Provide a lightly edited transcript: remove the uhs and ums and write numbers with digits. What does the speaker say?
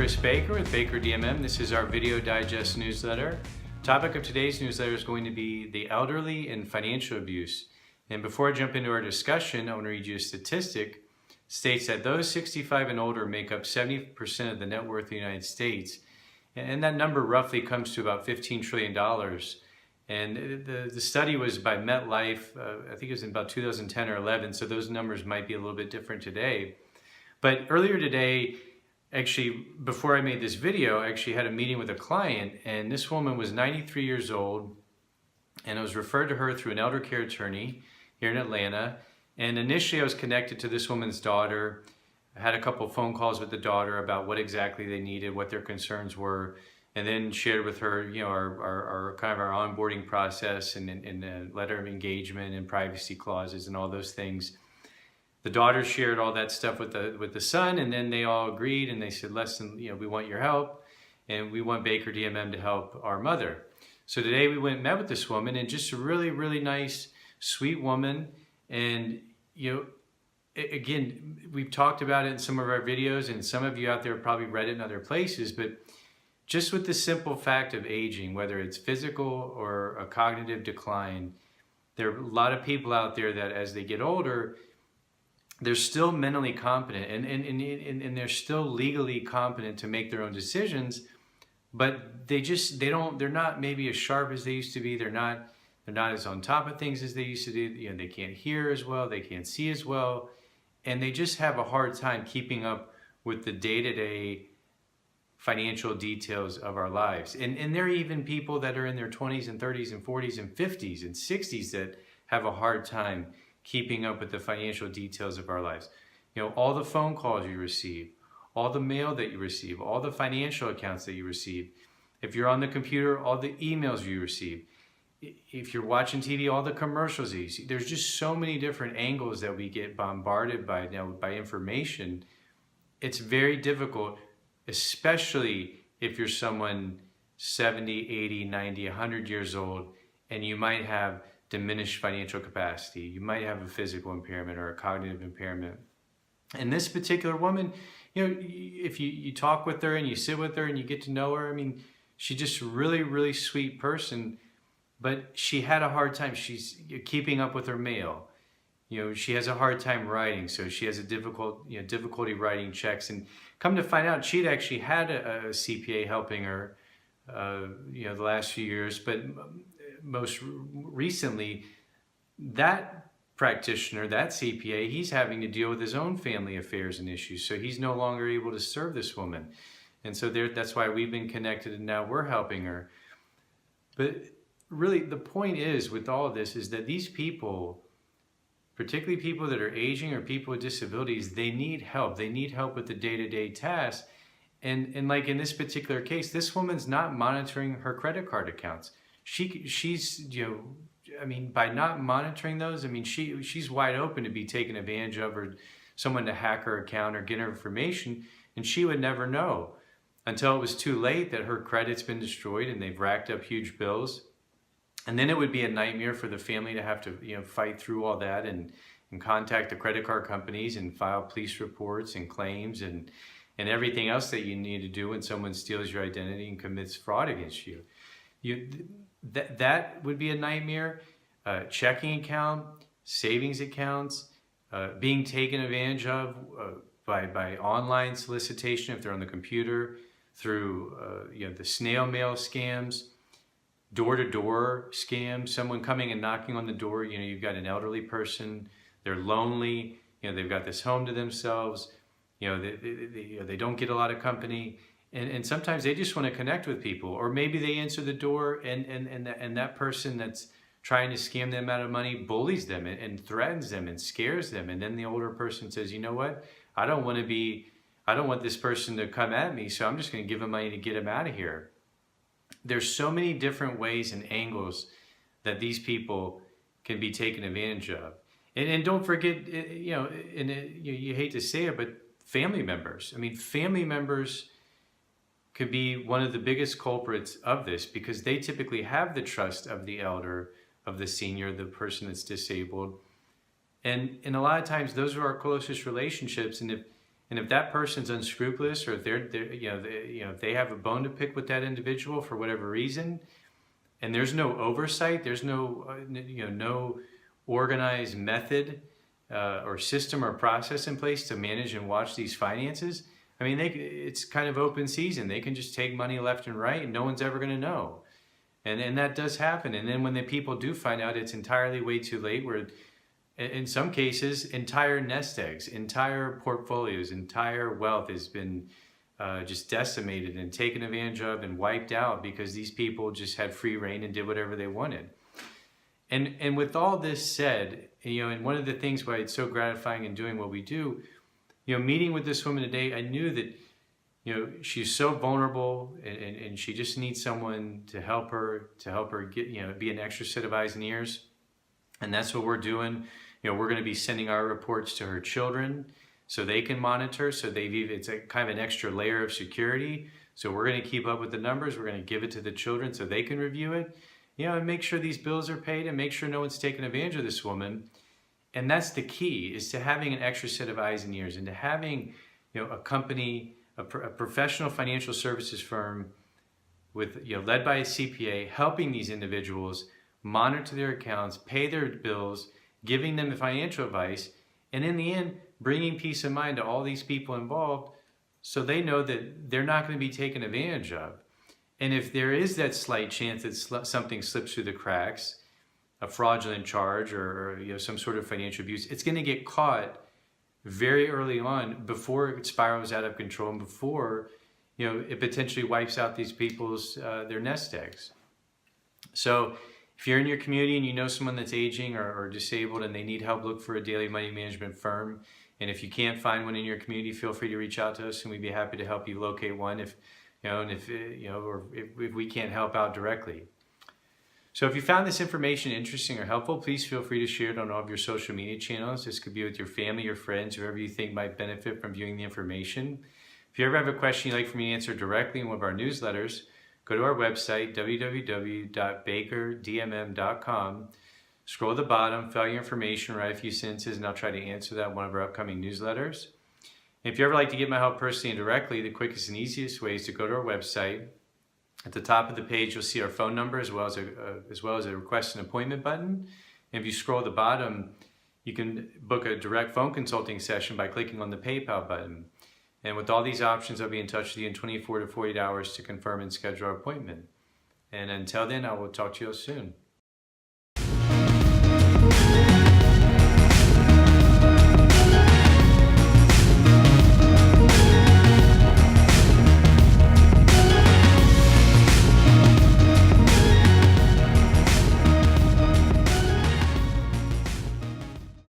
Chris Baker with Baker DMM. This is our video digest newsletter. Topic of today's newsletter is going to be the elderly and financial abuse. And before I jump into our discussion, I want to read you a statistic. It states that those 65 and older make up 70% of the net worth of the United States. And that number roughly comes to about $15 trillion. And the study was by MetLife, I think it was in about 2010 or 11, so those numbers might be a little bit different today. But earlier today, actually, before I made this video, I actually had a meeting with a client, and this woman was 93 years old, and I was referred to her through an elder care attorney here in Atlanta. And initially I was connected to this woman's daughter. I had a couple of phone calls with the daughter about what exactly they needed, what their concerns were, and then shared with her, you know, our kind of our onboarding process and the letter of engagement and privacy clauses and all those things. The daughter shared all that stuff with the son, and then they all agreed and they said, listen, you know, we want your help and we want Baker DMM to help our mother. So today we went and met with this woman, and just a really, really nice, sweet woman. And, you know, again, we've talked about it in some of our videos, and some of you out there have probably read it in other places, but just with the simple fact of aging, whether it's physical or a cognitive decline, there are a lot of people out there that as they get older, they're still mentally competent and they're still legally competent to make their own decisions, but they're not maybe as sharp as they used to be. They're not as on top of things as they used to do. You know, they can't hear as well, they can't see as well, and they just have a hard time keeping up with the day-to-day financial details of our lives. And there are even people that are in their 20s and 30s and 40s and 50s and 60s that have a hard time keeping up with the financial details of our lives. You know, all the phone calls you receive, all the mail that you receive, all the financial accounts that you receive. If you're on the computer, all the emails you receive. If you're watching TV, all the commercials you see. There's just so many different angles that we get bombarded by now by information. It's very difficult, especially if you're someone 70, 80, 90, 100 years old, and you might have diminished financial capacity. You might have a physical impairment or a cognitive impairment. And this particular woman, you know, if you talk with her and you sit with her and you get to know her, I mean, she's just a really, really sweet person, but she had a hard time. She's keeping up with her mail. You know, she has a hard time writing, so she has a difficulty writing checks. And come to find out, she'd actually had a CPA helping her, you know, the last few years, but most recently, that practitioner, that CPA, he's having to deal with his own family affairs and issues, so he's no longer able to serve this woman. And so that's why we've been connected, and now we're helping her. But really, the point is with all of this is that these people, particularly people that are aging or people with disabilities, they need help. They need help with the day-to-day tasks. And like in this particular case, this woman's not monitoring her credit card accounts. She's, you know, I mean, by not monitoring those, I mean, she's wide open to be taken advantage of, or someone to hack her account or get her information, and she would never know until it was too late that her credit's been destroyed and they've racked up huge bills. And then it would be a nightmare for the family to have to, you know, fight through all that and contact the credit card companies and file police reports and claims and everything else that you need to do when someone steals your identity and commits fraud against you. That would be a nightmare. Checking account, savings accounts, being taken advantage of by online solicitation if they're on the computer, through you know, the snail mail scams, door-to-door scams, someone coming and knocking on the door. You know, you've got an elderly person, they're lonely, you know, they've got this home to themselves, you know, they don't get a lot of company. And sometimes they just want to connect with people, or maybe they answer the door and that person that's trying to scam them out of money bullies them and threatens them and scares them. And then the older person says, you know what, I don't want this person to come at me, so I'm just going to give them money to get them out of here. There's so many different ways and angles that these people can be taken advantage of. And don't forget, you know, you hate to say it, but family members. I mean, family members could be one of the biggest culprits of this, because they typically have the trust of the elder, of the senior, the person that's disabled. And a lot of times those are our closest relationships. And And if that person's unscrupulous, or if if they have a bone to pick with that individual for whatever reason, and there's no oversight, there's no organized method or system or process in place to manage and watch these finances, I mean, it's kind of open season. They can just take money left and right, and no one's ever going to know. And that does happen. And then when the people do find out, it's entirely way too late, where in some cases, entire nest eggs, entire portfolios, entire wealth has been just decimated and taken advantage of and wiped out because these people just had free reign and did whatever they wanted. And with all this said, and one of the things why it's so gratifying in doing what we do, meeting with this woman today, I knew that, she's so vulnerable, and she just needs someone to help her get, be an extra set of eyes and ears. And that's what we're doing. We're going to be sending our reports to her children so they can monitor. So it's a kind of an extra layer of security. So we're going to keep up with the numbers. We're going to give it to the children so they can review it, and make sure these bills are paid and make sure no one's taking advantage of this woman. And that's the key, is to having an extra set of eyes and ears, and to having, a company, a professional financial services firm with, led by a CPA, helping these individuals monitor their accounts, pay their bills, giving them the financial advice, and in the end, bringing peace of mind to all these people involved so they know that they're not going to be taken advantage of. And if there is that slight chance that something slips through the cracks, a fraudulent charge or some sort of financial abuse, it's going to get caught very early on before it spirals out of control and before it potentially wipes out these people's their nest eggs. So if you're in your community and you know someone that's aging or disabled and they need help, look for a daily money management firm. And if you can't find one in your community, feel free to reach out to us, and we'd be happy to help you locate one if we can't help out directly. So if you found this information interesting or helpful, please feel free to share it on all of your social media channels. This could be with your family, your friends, whoever you think might benefit from viewing the information. If you ever have a question you'd like for me to answer directly in one of our newsletters, go to our website, www.bakerdmm.com. Scroll to the bottom, fill out your information, write a few sentences, and I'll try to answer that in one of our upcoming newsletters. And if you ever like to get my help personally and directly, the quickest and easiest way is to go to our website. At the top of the page, you'll see our phone number as well as a request an appointment button. And if you scroll to the bottom, you can book a direct phone consulting session by clicking on the PayPal button. And with all these options, I'll be in touch with you in 24 to 48 hours to confirm and schedule our appointment. And until then, I will talk to you soon.